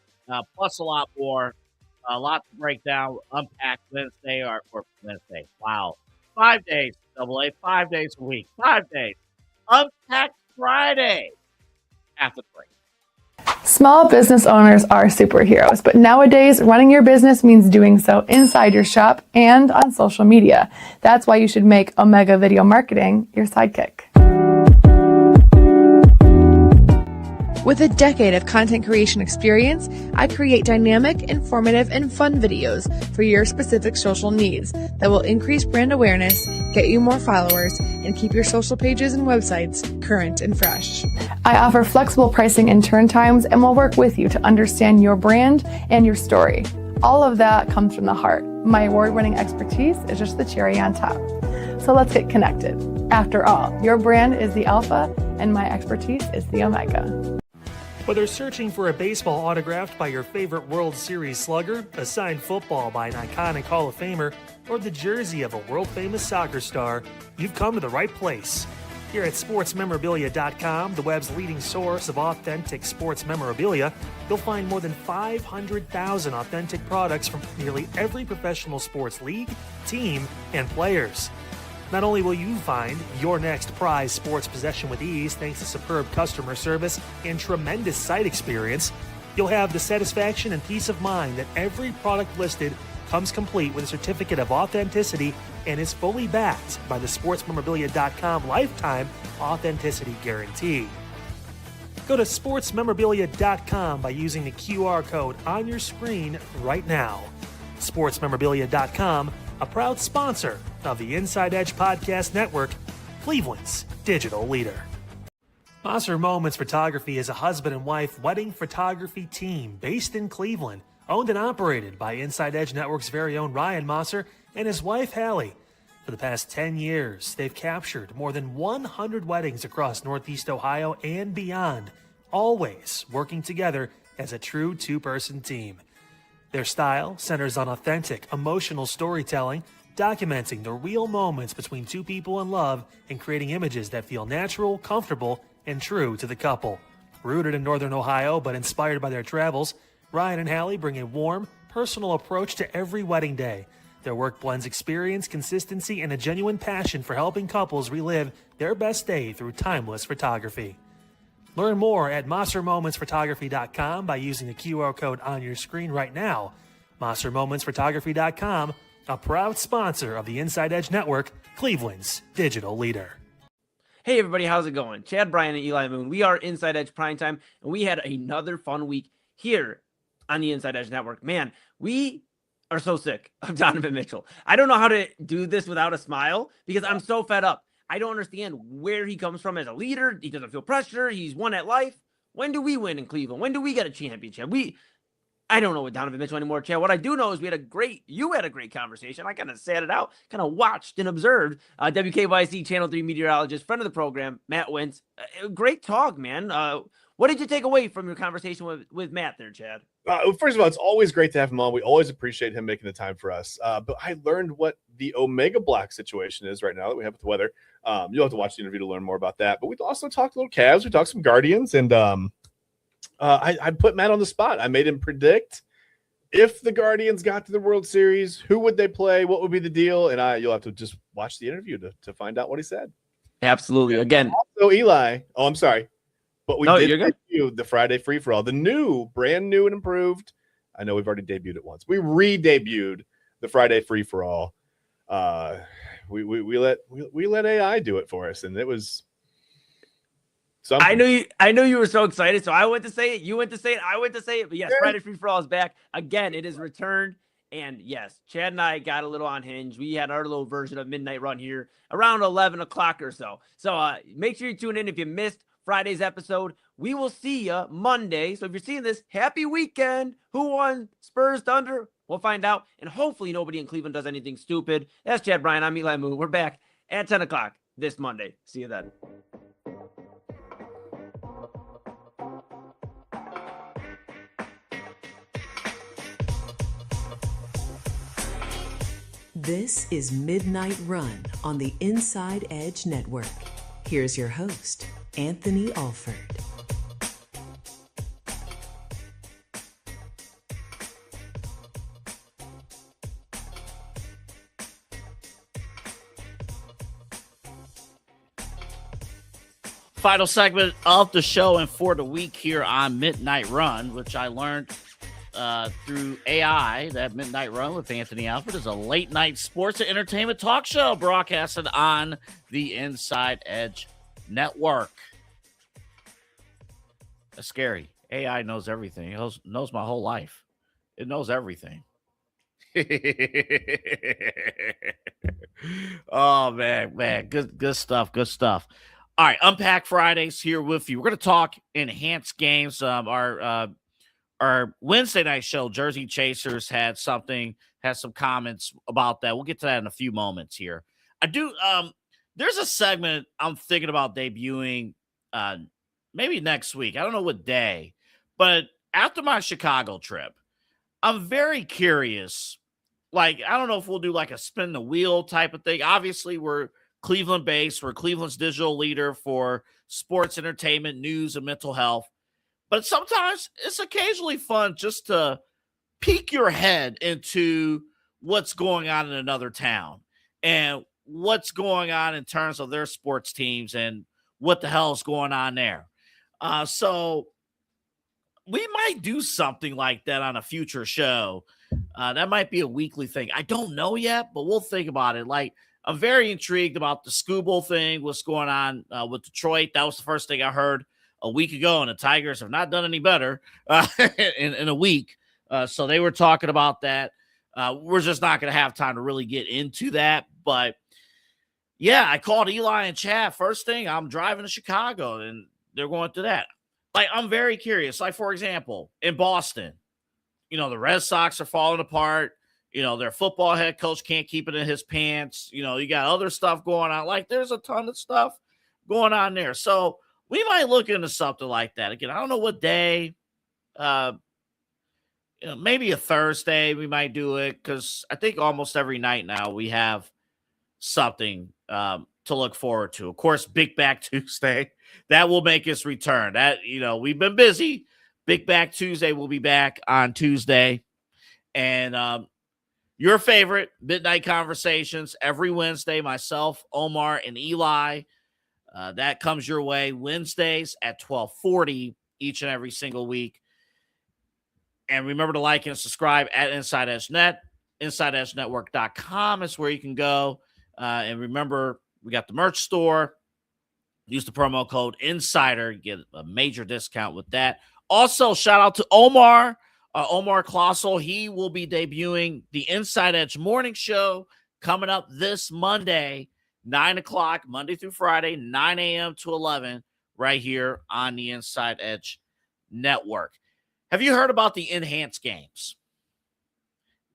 plus a lot more. A lot to break down. Unpack Wednesday or Wednesday. Wow. 5 days, Double A. 5 days a week. 5 days. Unpack Friday. After the break.
Small business owners are superheroes, but nowadays running your business means doing so inside your shop and on social media. That's why you should make Omega Video Marketing your sidekick. With a decade of content creation experience, I create dynamic, informative, and fun videos for your specific social needs that will increase brand awareness, get you more followers, and keep your social pages and websites current and fresh. I offer flexible pricing and turn times and will work with you to understand your brand and your story. All of that comes from the heart. My award-winning expertise is just the cherry on top. So let's get connected. After all, your brand is the alpha and my expertise is the omega.
Whether searching for a baseball autographed by your favorite World Series slugger, a signed football by an iconic Hall of Famer, or the jersey of a world-famous soccer star, you've come to the right place. Here at sportsmemorabilia.com, the web's leading source of authentic sports memorabilia, you'll find more than 500,000 authentic products from nearly every professional sports league, team, and players. Not only will you find your next prized sports possession with ease thanks to superb customer service and tremendous site experience, you'll have the satisfaction and peace of mind that every product listed comes complete with a certificate of authenticity and is fully backed by the sportsmemorabilia.com lifetime authenticity guarantee. Go to sportsmemorabilia.com by using the QR code on your screen right now. Sportsmemorabilia.com, a proud sponsor of the Inside Edge Podcast Network, Cleveland's digital leader. Mosser Moments Photography is a husband and wife wedding photography team based in Cleveland, owned and operated by Inside Edge Network's very own Ryan Mosser and his wife Hallie. For the past 10 years, they've captured more than 100 weddings across Northeast Ohio and beyond, always working together as a true two-person team. Their style centers on authentic, emotional storytelling, documenting the real moments between two people in love and creating images that feel natural, comfortable, and true to the couple. Rooted in Northern Ohio but inspired by their travels, Ryan and Hallie bring a warm, personal approach to every wedding day. Their work blends experience, consistency, and a genuine passion for helping couples relive their best day through timeless photography. Learn more at MosserMomentsPhotography.com by using the QR code on your screen right now. MosserMomentsPhotography.com, a proud sponsor of the Inside Edge Network, Cleveland's digital leader.
Hey everybody, how's it going? Chad Bryan and Eli Moon. We are Inside Edge Primetime, and we had another fun week here on the Inside Edge Network. Man, we are so sick of Donovan Mitchell. I don't know how to do this without a smile because I'm so fed up. I don't understand where he comes from as a leader. He doesn't feel pressure. He's won at life. When do we win in Cleveland? When do we get a championship? I don't know with Donovan Mitchell anymore, Chad. What I do know is you had a great conversation. I kind of sat it out, kind of watched and observed. WKYC Channel 3 meteorologist, friend of the program, Matt Wentz. Great talk, man. What did you take away from your conversation with Matt there, Chad?
First of all, it's always great to have him on. We always appreciate him making the time for us. But I learned what the Omega Block situation is right now that we have with the weather. You'll have to watch the interview to learn more about that. But we also talked a little Cavs. We talked some Guardians. And I put Matt on the spot. I made him predict if the Guardians got to the World Series, who would they play? What would be the deal? And you'll have to just watch the interview to find out what he said.
Absolutely. Again.
Also, Eli. Oh, I'm sorry. But we did debut the Friday free for all, the new, brand new and improved. I know we've already debuted it once. We re-debuted the Friday free for all. We let AI do it for us, and it was something.
I knew you were so excited, so I went to say it. You went to say it. I went to say it. But yes, Friday free for all is back again. It is returned, and yes, Chad and I got a little unhinged. We had our little version of Midnight Run here around 11 o'clock or so. So make sure you tune in if you missed Friday's episode. We will see you Monday. So if you're seeing this, happy weekend. Who won? Spurs, Thunder? We'll find out. And hopefully nobody in Cleveland does anything stupid. That's Chad Bryan. I'm Eli Moon. We're back at 10 o'clock this Monday. See you then.
This is Midnight Run on the Inside Edge Network. Here's your host, Anthony Alford.
Final segment of the show and for the week here on Midnight Run, which I learned through AI that Midnight Run with Anthony Alford is a late night sports and entertainment talk show broadcasted on the Inside Edge Network. That's scary. AI knows everything. It knows my whole life. It knows everything. Oh man, good stuff. All right, Unpack Fridays here with you. We're going to talk enhanced games. Our Wednesday night show, Jersey Chasers, had some comments about that. We'll get to that in a few moments here. There's a segment I'm thinking about debuting maybe next week. I don't know what day, but after my Chicago trip, I'm very curious. Like, I don't know if we'll do like a spin the wheel type of thing. Obviously, we're Cleveland based. We're Cleveland's digital leader for sports, entertainment, news, and mental health. But sometimes it's occasionally fun just to peek your head into what's going on in another town and what's going on in terms of their sports teams and what the hell is going on there. So we might do something like that on a future show. That might be a weekly thing. I don't know yet, but we'll think about it. Like, I'm very intrigued about the Skubal thing, what's going on with Detroit. That was the first thing I heard a week ago, and the Tigers have not done any better in a week. So they were talking about that. We're just not going to have time to really get into that. But, yeah, I called Eli and Chad. First thing, I'm driving to Chicago, and they're going through that. Like, I'm very curious. Like, for example, in Boston, the Red Sox are falling apart. Their football head coach can't keep it in his pants. You got other stuff going on. Like, there's a ton of stuff going on there. So we might look into something like that. Again, I don't know what day. Maybe a Thursday we might do it, because I think almost every night now we have something to look forward to. Of course, Big Back Tuesday, that will make its return. That, we've been busy. Big Back Tuesday will be back on Tuesday. And your favorite Midnight Conversations every Wednesday, myself, Omar, and Eli. That comes your way Wednesdays at 12:40 each and every single week. And remember to like and subscribe at Inside Edge Net. InsideEdgeNetwork.com is where you can go. And remember, we got the merch store. Use the promo code INSIDER. Get a major discount with that. Also, shout out to Omar. Omar Klossel. He will be debuting the Inside Edge Morning Show coming up this Monday. 9 o'clock, Monday through Friday, 9 a.m. to 11, right here on the Inside Edge Network. Have you heard about the enhanced games?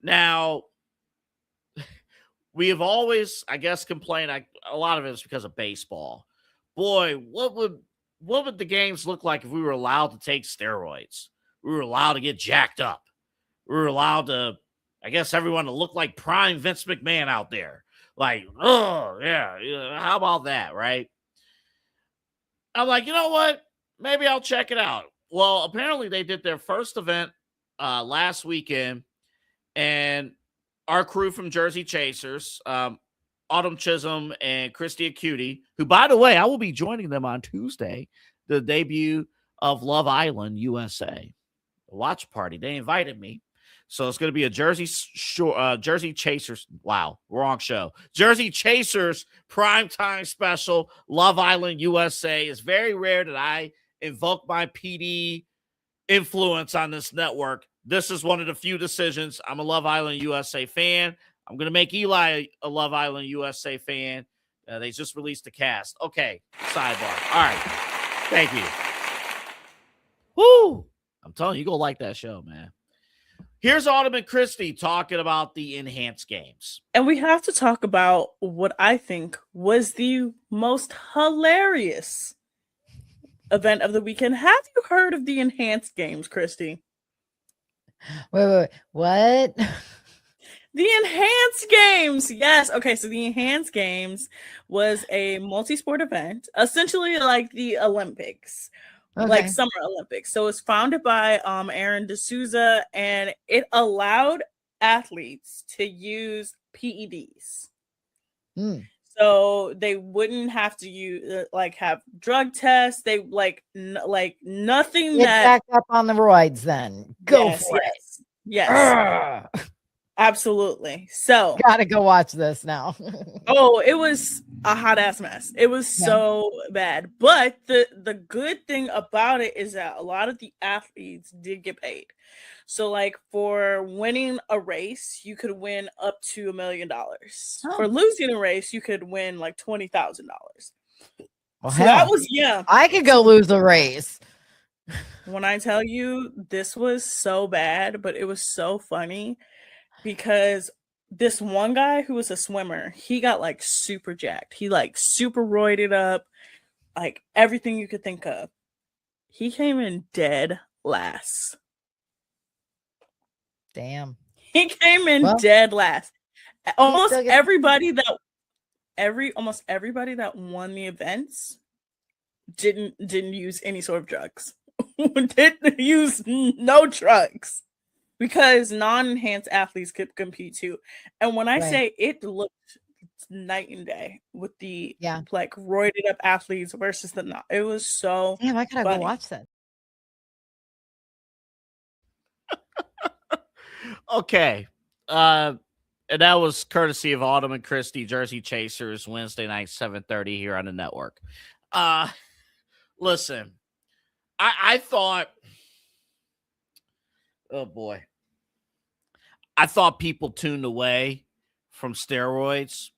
Now, we have always, I guess, complained. A lot of it is because of baseball. Boy, what would the games look like if we were allowed to take steroids? We were allowed to get jacked up. We were allowed to, I guess, everyone to look like prime Vince McMahon out there. Like, oh, yeah, how about that, right? I'm like, you know what? Maybe I'll check it out. Well, apparently they did their first event last weekend, and our crew from Jersey Chasers, Autumn Chisholm and Christy Acuti, who, by the way, I will be joining them on Tuesday the debut of Love Island USA. The watch party. They invited me. So it's going to be a Jersey Chasers. Wow, wrong show. Jersey Chasers primetime special. Love Island USA. It's very rare that I invoke my PD influence on this network. This is one of the few decisions. I'm a Love Island USA fan. I'm going to make Eli a Love Island USA fan. They just released the cast. Okay, sidebar. All right. Thank you. Woo! I'm telling you, you're going to like that show, man. Here's Autumn and Christy talking about the enhanced games.
And we have to talk about what I think was the most hilarious event of the weekend. Have you heard of the enhanced games, Christy?
Wait. What?
The enhanced games. Yes. Okay. So the enhanced games was a multi-sport event, essentially like the Olympics.
Okay.
Like Summer Olympics. So it's founded by Aaron D'Souza, and it allowed athletes to use PEDs. So they wouldn't have to use have drug tests. They nothing
Get
that
back up on the roids then. Go for it.
Yes. Absolutely. So
gotta go watch this now.
Oh, it was a hot ass mess. It was so bad. But the good thing about it is that a lot of the athletes did get paid. So like for winning a race, you could win up to $1 million. For losing a race, you could win like $20,000.
Well,
so that was
I could go lose a race.
When I tell you this was so bad, but it was so funny. Because this one guy who was a swimmer, he got like super jacked. He like super roided up, like everything you could think of. He came in dead last.
Damn.
He came in dead last. Almost everybody that won the events didn't use any sort of drugs. Didn't use no drugs. Because non-enhanced athletes could compete too. And when I say it looked night and day with the like roided up athletes versus the not, it was so
damn. I gotta
funny.
go watch that.
Okay. And that was courtesy of Autumn and Christy, Jersey Chasers, Wednesday night, 7:30 here on the network. Listen, I thought, oh boy. I thought people tuned away from steroids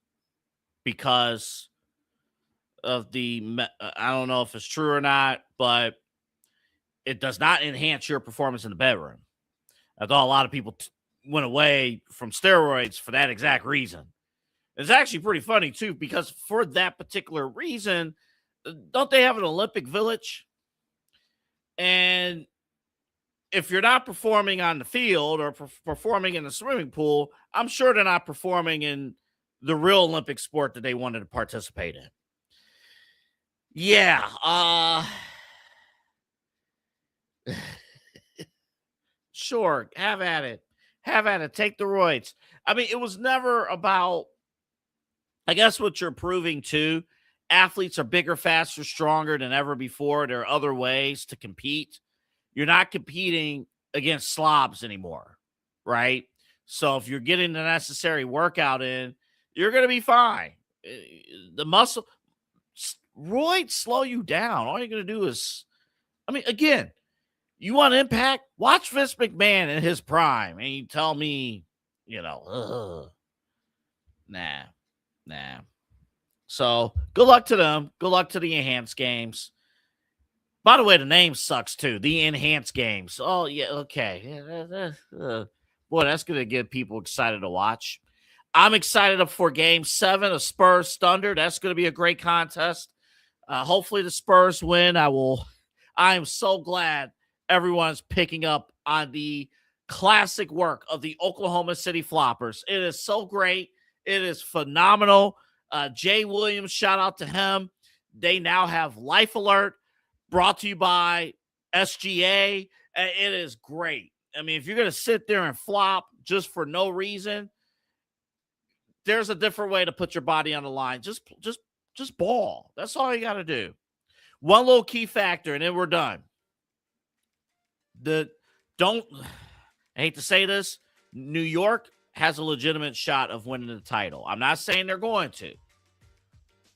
because of I don't know if it's true or not, but it does not enhance your performance in the bedroom. I thought a lot of people went away from steroids for that exact reason. It's actually pretty funny too, because for that particular reason, don't they have an Olympic Village? And if you're not performing on the field or performing in the swimming pool, I'm sure they're not performing in the real Olympic sport that they wanted to participate in. Yeah. Sure. Have at it. Take the roids. I mean, it was never about, I guess what you're proving too, athletes are bigger, faster, stronger than ever before. There are other ways to compete. You're not competing against slobs anymore, right? So if you're getting the necessary workout in, you're going to be fine. The muscle roids slow you down. All you're going to do is, I mean, again, you want impact? Watch Vince McMahon in his prime, and you tell me, nah. So good luck to them. Good luck to the enhanced games. By the way, the name sucks too. The enhanced games. Oh, yeah. Okay. Boy, that's going to get people excited to watch. I'm excited for Game 7 of Spurs Thunder. That's going to be a great contest. Hopefully the Spurs win. I am so glad everyone's picking up on the classic work of the Oklahoma City Floppers. It is so great. It is phenomenal. Jay Williams, shout out to him. They now have Life Alert, brought to you by SGA. It is great. I mean, if you're going to sit there and flop just for no reason, there's a different way to put your body on the line. Just ball. That's all you got to do. One little key factor, and then we're done. I hate to say this, New York has a legitimate shot of winning the title. I'm not saying they're going to,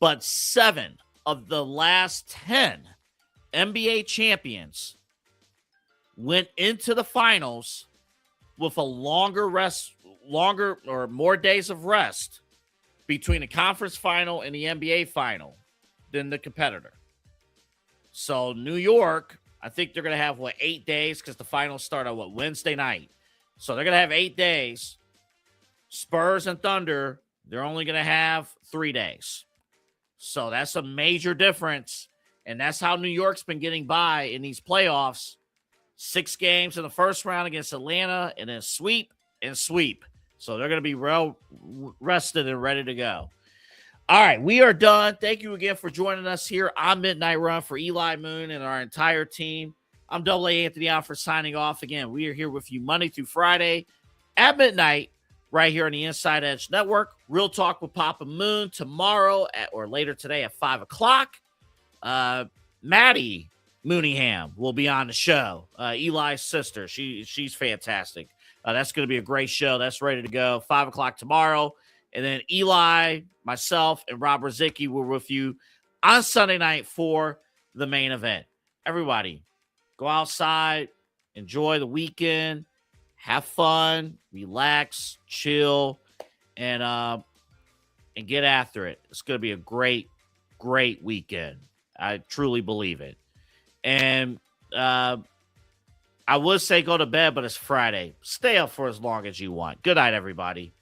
but 7 of the last 10 NBA champions went into the finals with a longer or more days of rest between the conference final and the NBA final than the competitor. So New York, I think they're going to have 8 days, because the finals start on Wednesday night. So they're going to have 8 days. Spurs and Thunder, they're only going to have 3 days. So that's a major difference. And that's how New York's been getting by in these playoffs. 6 games in the first round against Atlanta, and then sweep and sweep. So they're going to be well rested and ready to go. All right, we are done. Thank you again for joining us here on Midnight Run. For Eli Moon and our entire team, I'm AA Anthony Alford signing off. Again, we are here with you Monday through Friday at midnight right here on the Inside Edge Network. Real Talk with Papa Moon tomorrow or later today at 5 o'clock. Maddie Mooneyham will be on the show. Eli's sister. She's fantastic. That's going to be a great show. That's ready to go. 5 o'clock tomorrow. And then Eli, myself, and Rob Rozicki were with you on Sunday night for the main event. Everybody, go outside, enjoy the weekend, have fun, relax, chill, and get after it. It's going to be a great, great weekend. I truly believe it. And I would say go to bed, but it's Friday. Stay up for as long as you want. Good night, everybody.